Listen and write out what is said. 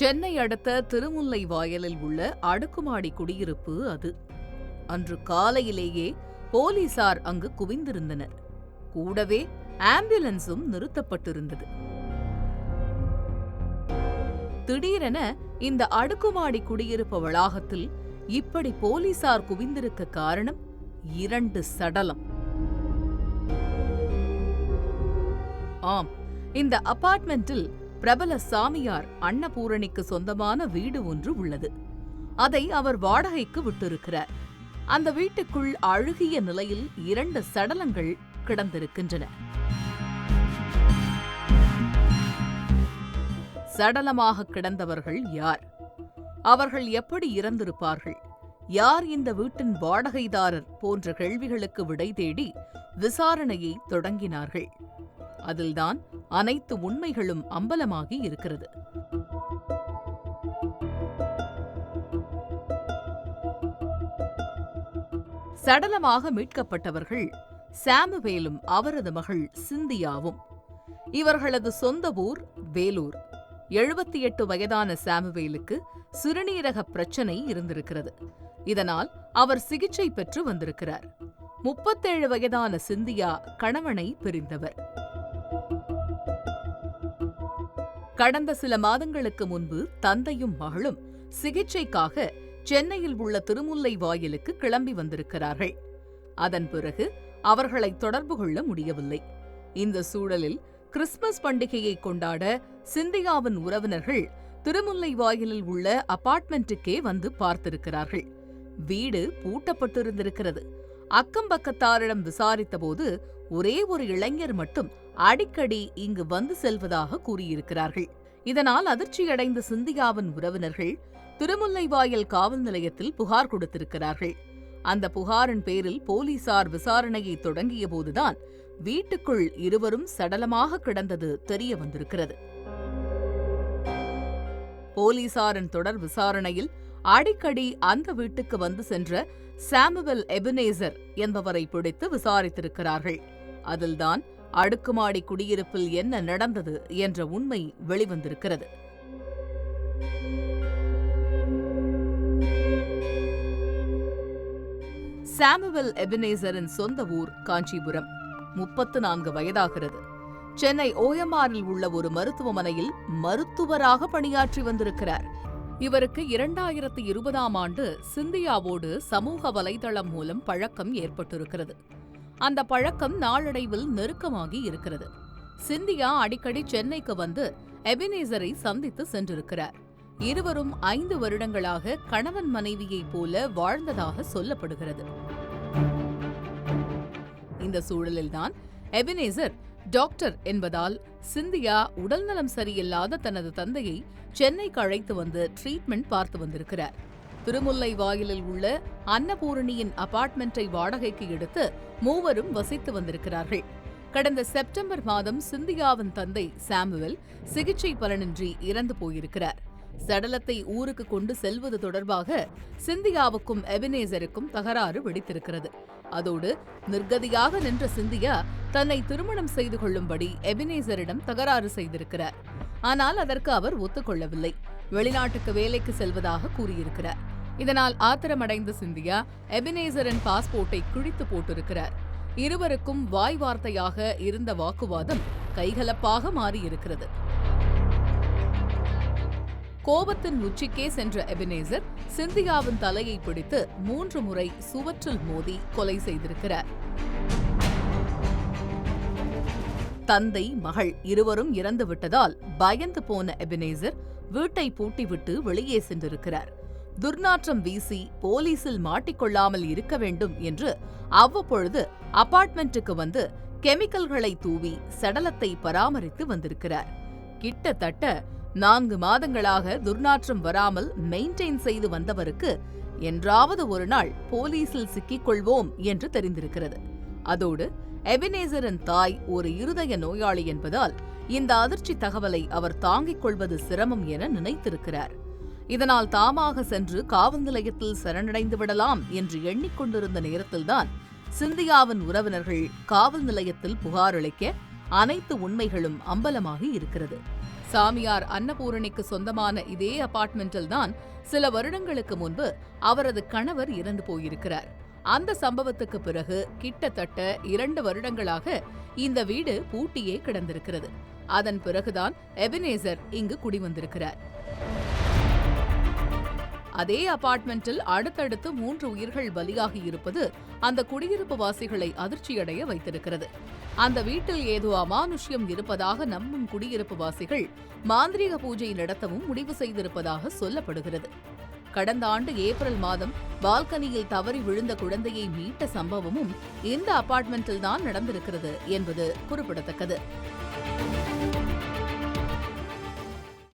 சென்னை அடுத்த திருமுல்லை வாயலில் உள்ள அடுக்குமாடி குடியிருப்பு அது. அன்று காலையிலேயே போலீசார் அங்கு குவிந்திருந்தனர். கூடவே ஆம்புலன்ஸும் நிறுத்தப்பட்டிருந்தது. திடீரென இந்த அடுக்குமாடி குடியிருப்பு வளாகத்தில் இப்படி போலீசார் குவிந்திருக்க காரணம் 2 சடலம். ஆம், இந்த அபார்ட்மெண்டில் பிரபல சாமியார் அன்னபூரணிக்கு சொந்தமான வீடு ஒன்று உள்ளது. அதை அவர் வாடகைக்கு விட்டிருக்கிறார். அந்த வீட்டுக்குள் அழுகிய நிலையில் 2 சடலங்கள் கிடந்திருக்கின்றன. சடலமாக கிடந்தவர்கள் யார்? அவர்கள் எப்படி இறந்திருப்பார்கள்? யார் இந்த வீட்டின் வாடகைதாரர் போன்ற கேள்விகளுக்கு விடை தேடி விசாரணையை தொடங்கினார்கள். அதில்தான் அனைத்து உண்மைகளும் அம்பலமாகி இருக்கிறது. சடலமாக மீட்கப்பட்டவர்கள் சாமுவேலும் அவரது மகள் சிந்தியாவும். இவர்களது சொந்த ஊர் வேலூர். 78 வயதான சாமுவேலுக்கு சிறுநீரக பிரச்சனை இருந்திருக்கிறது. இதனால் அவர் சிகிச்சை பெற்று வந்திருக்கிறார். 37 வயதான சிந்தியா கணவனை பிரிந்தவர். கடந்த சில மாதங்களுக்கு முன்பு தந்தையும் மகளும் சிகிச்சைக்காக சென்னையில் உள்ள திருமுல்லை வாயிலுக்கு கிளம்பி வந்திருக்கிறார்கள். அதன் பிறகு அவர்களை தொடர்பு கொள்ள முடியவில்லை. இந்த சூழலில் கிறிஸ்துமஸ் பண்டிகையை கொண்டாட சிந்தியாவின் உறவினர்கள் திருமுல்லை வாயிலில் உள்ள அபார்ட்மெண்ட்டுக்கே வந்து பார்த்திருக்கிறார்கள். வீடு பூட்டப்பட்டிருந்திருக்கிறது. அக்கம்பக்கத்தாரிடம் விசாரித்தபோது ஒரே ஒரு இளைஞர் மட்டும் அடிக்கடி இங்கு வந்து செல்வதாக கூறியிருக்கிறார்கள். இதனால் அதிர்ச்சியடைந்த சிந்தியாவின் உறவினர்கள் திருமுல்லைவாயல் காவல் நிலையத்தில் புகார் கொடுத்திருக்கிறார்கள். அந்த புகாரின் பேரில் போலீசார் விசாரணையை தொடங்கிய போதுதான் வீட்டுக்குள் இருவரும் சடலமாக கிடந்தது தெரிய வந்திருக்கிறது. போலீசாரின் தொடர் விசாரணையில் அடிக்கடி அந்த வீட்டுக்கு வந்து சென்ற சாமுவேல் எபனேசர் என்பவரை பிடித்து விசாரித்திருக்கிறார்கள். அதில்தான் அடுக்குமாடி குடியிருப்பில் என்ன நடந்தது என்ற உண்மை வெளிவந்திருக்கிறது. சாமுவேல் எபனேசரின் சொந்த ஊர் காஞ்சிபுரம். 34 வயதாகிறது. சென்னை ஓஎம்ஆரில் உள்ள ஒரு மருத்துவமனையில் மருத்துவராக பணியாற்றி வந்திருக்கிறார். இவருக்கு 2020ஆம் ஆண்டு சிந்தியாவோடு சமூக வலைதளம் மூலம் பழக்கம் ஏற்பட்டிருக்கிறது. அந்த பழக்கம் நாளடைவில் நெருக்கமாகி இருக்கிறது. சிந்தியா அடிக்கடி சென்னைக்கு வந்து எபனேசரை சந்தித்து சென்றிருக்கிறார். இருவரும் 5 வருடங்களாக கணவன் மனைவியைப் போல வாழ்ந்ததாக சொல்லப்படுகிறது. இந்த சூழலில்தான் எபனேசர் டாக்டர் என்பதால் சிந்தியா உடல்நலம் சரியில்லாத தனது தந்தையை சென்னைக்கு அழைத்து வந்து ட்ரீட்மெண்ட் பார்த்து வந்திருக்கிறார். திருமுல்லை வாயிலில் உள்ள அன்னபூரணியின் அபார்ட்மெண்ட்டை வாடகைக்கு எடுத்து மூவரும் வசித்து வந்திருக்கிறார்கள். கடந்த செப்டம்பர் மாதம் சிந்தியாவின் தந்தை சாமுவேல் சிகிச்சை பலனின்றி இறந்து போயிருக்கிறார். சடலத்தை ஊருக்கு கொண்டு செல்வது தொடர்பாக சிந்தியாவுக்கும் எபனேசருக்கும் தகராறு வெடித்திருக்கிறது. அதோடு நிர்கதியாக நின்ற சிந்தியா தன்னை திருமணம் செய்து கொள்ளும்படி எபனேசரிடம் தகராறு செய்திருக்கிறார். ஆனால் அதற்கு அவர் ஒத்துக்கொள்ளவில்லை. வெளிநாட்டுக்கு வேலைக்கு செல்வதாக கூறியிருக்கிறார். இதனால் ஆத்திரமடைந்த சிந்தியா எபனேசரின் பாஸ்போர்ட்டை கிழித்து போட்டிருக்கிறார். இருவருக்கும் வாய் வார்த்தையாக இருந்த வாக்குவாதம் கைகலப்பாக மாறியிருக்கிறது. கோபத்தின் உச்சிக்கே சென்ற எபனேசர் சிந்தியாவின் தலையை பிடித்து 3 முறை சுவற்றில் மோதி கொலை செய்திருக்கிறார். தந்தை மகள் இருவரும் இறந்து விட்டதால் பயந்து போன எபனேசர் வீட்டை பூட்டிவிட்டு வெளியே சென்றிருக்கிறார். துர்நாற்றம் வீசி போலீசில் மாட்டிக்கொள்ளாமல் இருக்க வேண்டும் என்று அவ்வப்பொழுது அபார்ட்மெண்ட்டுக்கு வந்து கெமிக்கல்களை தூவி சடலத்தை பராமரித்து வந்திருக்கிறார். கிட்டத்தட்ட 4 மாதங்களாக துர்நாற்றம் வராமல் மெயின்டைன் செய்து வந்தவருக்கு என்றாவது ஒரு நாள் போலீசில் சிக்கிக்கொள்வோம் என்று தெரிந்திருக்கிறது. அதோடு எபனேசரின் தாய் ஒரு இருதய நோயாளி என்பதால் இந்த அதிர்ச்சி தகவலை அவர் தாங்கிக் கொள்வது சிரமம் என நினைத்திருக்கிறார். இதனால் தாமாக சென்று காவல் நிலையத்தில் சரணடைந்து விடலாம் என்று எண்ணிக்கொண்டிருந்த நேரத்தில்தான் சிந்தியாவின் உறவினர்கள் காவல் நிலையத்தில் புகார் அளிக்க அனைத்து உண்மைகளும் அம்பலமாகி இருக்கிறது. சாமியார் அன்னபூரணிக்கு சொந்தமான இதே அபார்ட்மெண்டில் தான் சில வருடங்களுக்கு முன்பு அவரது கணவர் இறந்து போயிருக்கிறார். அந்த சம்பவத்துக்கு பிறகு கிட்டத்தட்ட 2 வருடங்களாக இந்த வீடு பூட்டியே கிடந்திருக்கிறது. அதன் பிறகுதான் எபனேசர் இங்கு குடிவந்திருக்கிறார். அதே அபார்ட்மெண்டில் அடுத்தடுத்து 3 உயிர்கள் பலியாகி இருப்பது அந்த குடியிருப்பு வாசிகளை அதிர்ச்சியடைய வைத்திருக்கிறது. அந்த வீட்டில் ஏதோ அமானுஷ்யம் இருப்பதாக நம்பும் குடியிருப்பு வாசிகள் மாந்திரீக பூஜை நடத்தவும் முடிவு செய்திருப்பதாக சொல்லப்படுகிறது. கடந்த ஆண்டு ஏப்ரல் மாதம் பால்கனியில் தவறி விழுந்த குழந்தையை மீட்ட சம்பவமும் இந்த அபார்ட்மெண்டில் தான் நடந்திருக்கிறது என்பது குறிப்பிடத்தக்கது.